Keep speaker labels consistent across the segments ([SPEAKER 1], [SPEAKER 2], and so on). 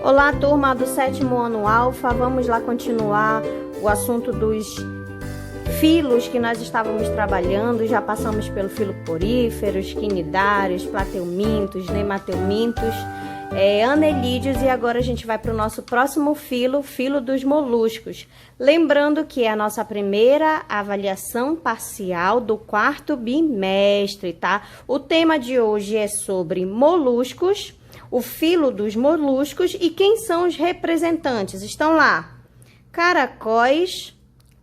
[SPEAKER 1] Olá, turma do 7º ano Alfa, vamos lá continuar o assunto dos filos que nós estávamos trabalhando. Já passamos pelo filo poríferos, quinidários, plateumintos, nemateumintos, anelídeos, e agora a gente vai para o nosso próximo filo, filo dos moluscos. Lembrando que é a nossa primeira avaliação parcial do 4º bimestre, tá? O tema de hoje é sobre moluscos, o filo dos moluscos e quem são os representantes. Estão lá: caracóis,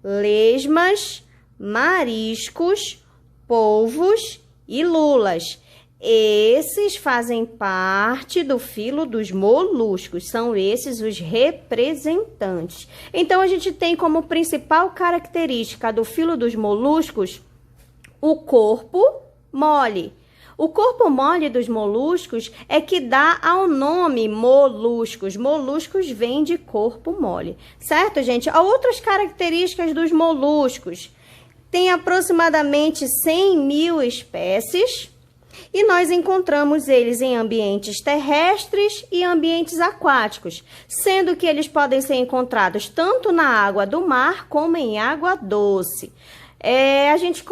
[SPEAKER 1] lesmas, mariscos, polvos e lulas. Esses fazem parte do filo dos moluscos, são esses os representantes. Então, a gente tem como principal característica do filo dos moluscos o corpo mole. O corpo mole dos moluscos é que dá ao nome moluscos. Moluscos vem de corpo mole, certo, gente? Há outras características dos moluscos. Tem aproximadamente 100.000 espécies e nós encontramos eles em ambientes terrestres e ambientes aquáticos, sendo que eles podem ser encontrados tanto na água do mar como em água doce. A gente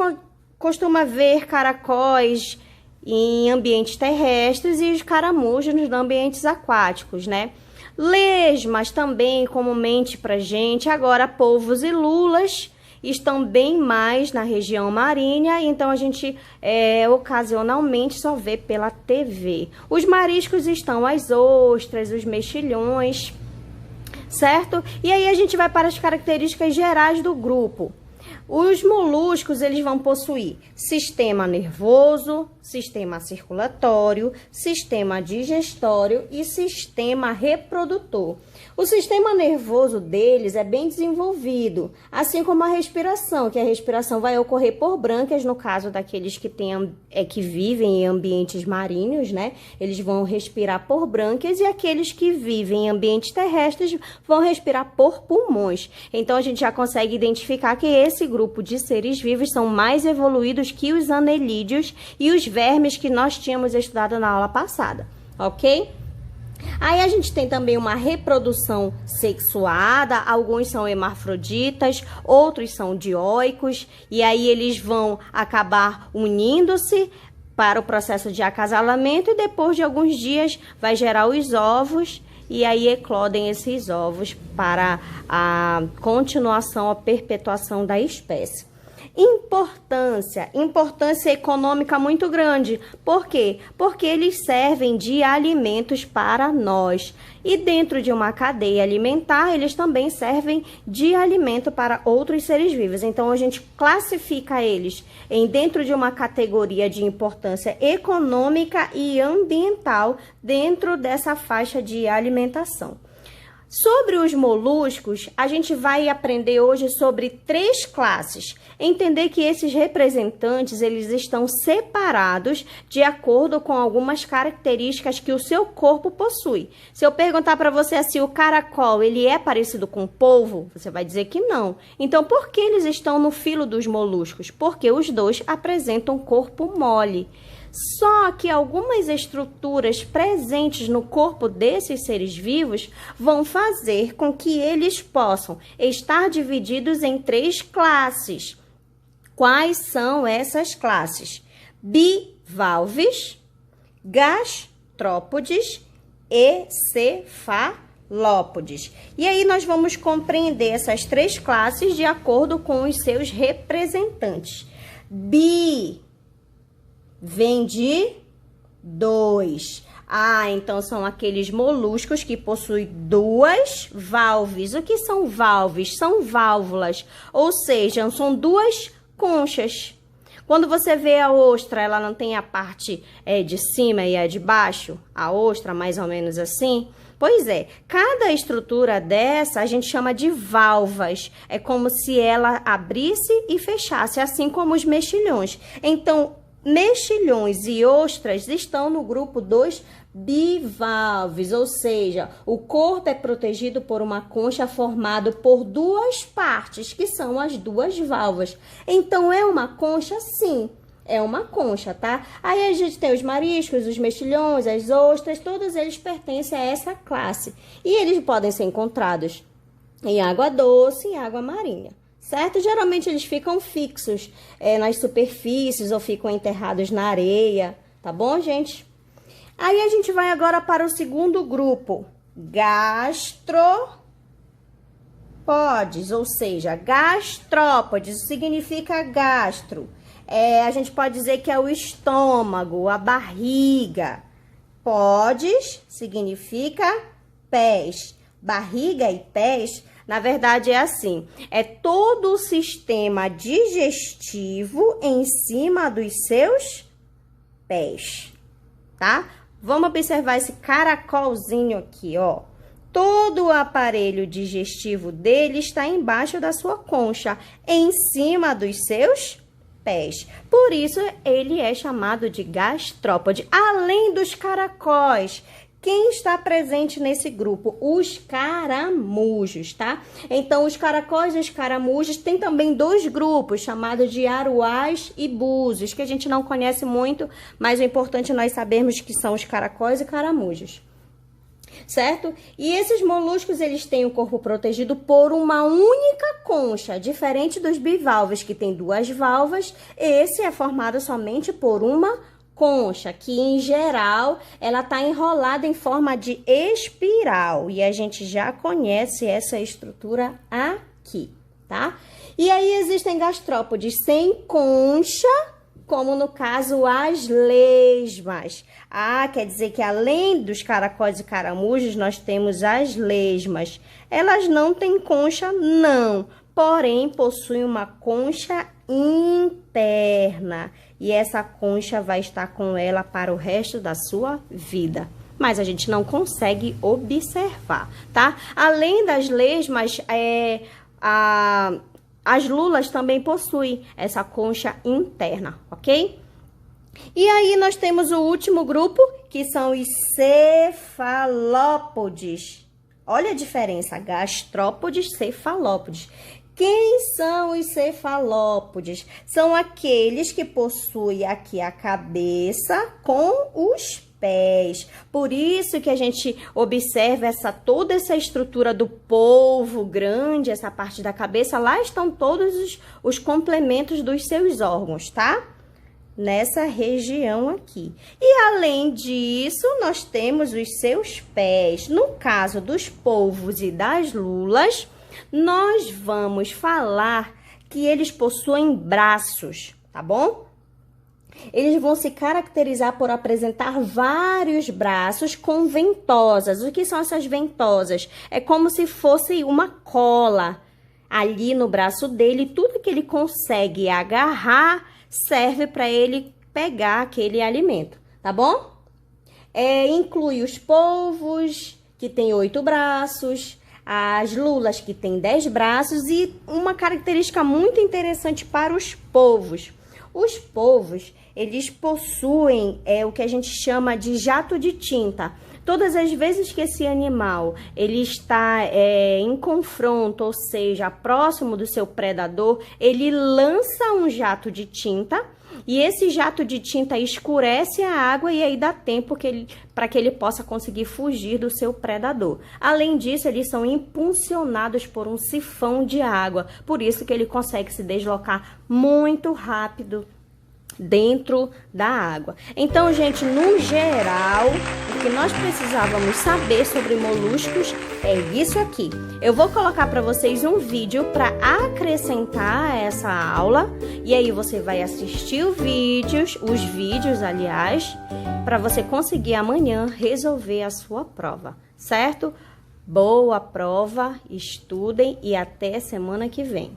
[SPEAKER 1] costuma ver caracóis em ambientes terrestres e os caramujos nos ambientes aquáticos, né? Lesmas também comumente pra gente. Agora, polvos e lulas estão bem mais na região marinha, então a gente ocasionalmente só vê pela TV. Os mariscos estão as ostras, os mexilhões, certo? E aí a gente vai para as características gerais do grupo. Os moluscos, eles vão possuir sistema nervoso, sistema circulatório, sistema digestório e sistema reprodutor. O sistema nervoso deles é bem desenvolvido, assim como a respiração, que a respiração vai ocorrer por brânquias, no caso daqueles que vivem em ambientes marinhos, né? Eles vão respirar por brânquias, e aqueles que vivem em ambientes terrestres vão respirar por pulmões. Então, a gente já consegue identificar que esse grupo de seres vivos são mais evoluídos que os anelídeos e os vermes que nós tínhamos estudado na aula passada, ok? Aí a gente tem também uma reprodução sexuada, alguns são hermafroditas, outros são dioicos, e aí eles vão acabar unindo-se para o processo de acasalamento, e depois de alguns dias vai gerar os ovos, e aí eclodem esses ovos para a continuação, a perpetuação da espécie. Importância econômica muito grande. Por quê? Porque eles servem de alimentos para nós. E dentro de uma cadeia alimentar, eles também servem de alimento para outros seres vivos. Então, a gente classifica eles dentro de uma categoria de importância econômica e ambiental dentro dessa faixa de alimentação. Sobre os moluscos, a gente vai aprender hoje sobre 3 classes. Entender que esses representantes, eles estão separados de acordo com algumas características que o seu corpo possui. Se eu perguntar para você se o caracol, ele é parecido com o polvo, você vai dizer que não. Então, por que eles estão no filo dos moluscos? Porque os dois apresentam corpo mole. Só que algumas estruturas presentes no corpo desses seres vivos vão fazer com que eles possam estar divididos em 3 classes. Quais são essas classes? Bivalves, gastrópodes e cefalópodes. E aí nós vamos compreender essas 3 classes de acordo com os seus representantes. Vem de 2. Então são aqueles moluscos que possuem 2 valves. O que são valves? São válvulas, ou seja, são 2 conchas. Quando você vê a ostra, ela não tem a parte de cima e a de baixo? A ostra, mais ou menos assim? Pois é, cada estrutura dessa a gente chama de valvas. É como se ela abrisse e fechasse, assim como os mexilhões. Então, mexilhões e ostras estão no grupo dos bivalves, ou seja, o corpo é protegido por uma concha formada por 2 partes, que são as 2 válvulas. Então, é uma concha, sim. é uma concha, tá? Aí a gente tem os mariscos, os mexilhões, as ostras, todos eles pertencem a essa classe. E eles podem ser encontrados em água doce e água marinha, certo? Geralmente eles ficam fixos nas superfícies ou ficam enterrados na areia, tá bom, gente? Aí a gente vai agora para o segundo grupo, gastropódes, ou seja, gastrópodes significa gastro. A gente pode dizer que é o estômago, a barriga. Podes significa pés. Barriga e pés, na verdade, é assim. É todo o sistema digestivo em cima dos seus pés, tá? Vamos observar esse caracolzinho aqui, ó. Todo o aparelho digestivo dele está embaixo da sua concha, em cima dos seus pés. Por isso, ele é chamado de gastrópode. Além dos caracóis, quem está presente nesse grupo? Os caramujos, tá? Então, os caracóis e os caramujos têm também dois grupos, chamados de aruás e búzios, que a gente não conhece muito, mas é importante nós sabermos que são os caracóis e caramujos. Certo? E esses moluscos, eles têm o corpo protegido por uma única concha, diferente dos bivalves, que tem duas valvas. Esse é formado somente por uma concha, que em geral, ela tá enrolada em forma de espiral. E a gente já conhece essa estrutura aqui, tá? E aí existem gastrópodes sem concha, como no caso as lesmas. Quer dizer que além dos caracóis e caramujos, nós temos as lesmas. Elas não têm concha, não, porém possuem uma concha interna. E essa concha vai estar com ela para o resto da sua vida. Mas a gente não consegue observar, tá? Além das lesmas, as lulas também possuem essa concha interna, ok? E aí nós temos o último grupo, que são os cefalópodes. Olha a diferença, gastrópodes, cefalópodes. Quem são os cefalópodes? São aqueles que possuem aqui a cabeça com os pés. Por isso que a gente observa toda essa estrutura do polvo grande, essa parte da cabeça, lá estão todos os complementos dos seus órgãos, tá? Nessa região aqui. E além disso, nós temos os seus pés. No caso dos polvos e das lulas, nós vamos falar que eles possuem braços, tá bom? Eles vão se caracterizar por apresentar vários braços com ventosas. O que são essas ventosas? É como se fosse uma cola ali no braço dele. Tudo que ele consegue agarrar serve para ele pegar aquele alimento, tá bom? Inclui os polvos, que tem 8 braços, as lulas, que tem 10 braços, e uma característica muito interessante para os polvos. Os polvos, eles possuem o que a gente chama de jato de tinta. Todas as vezes que esse animal ele está em confronto, ou seja, próximo do seu predador, ele lança um jato de tinta, e esse jato de tinta escurece a água e aí dá tempo para que ele possa conseguir fugir do seu predador. Além disso, eles são impulsionados por um sifão de água, por isso que ele consegue se deslocar muito rápido dentro da água. Então, gente, no geral, o que nós precisávamos saber sobre moluscos é isso aqui. Eu vou colocar para vocês um vídeo para acrescentar essa aula, e aí você vai assistir os vídeos, aliás, para você conseguir amanhã resolver a sua prova, certo? Boa prova, estudem e até semana que vem.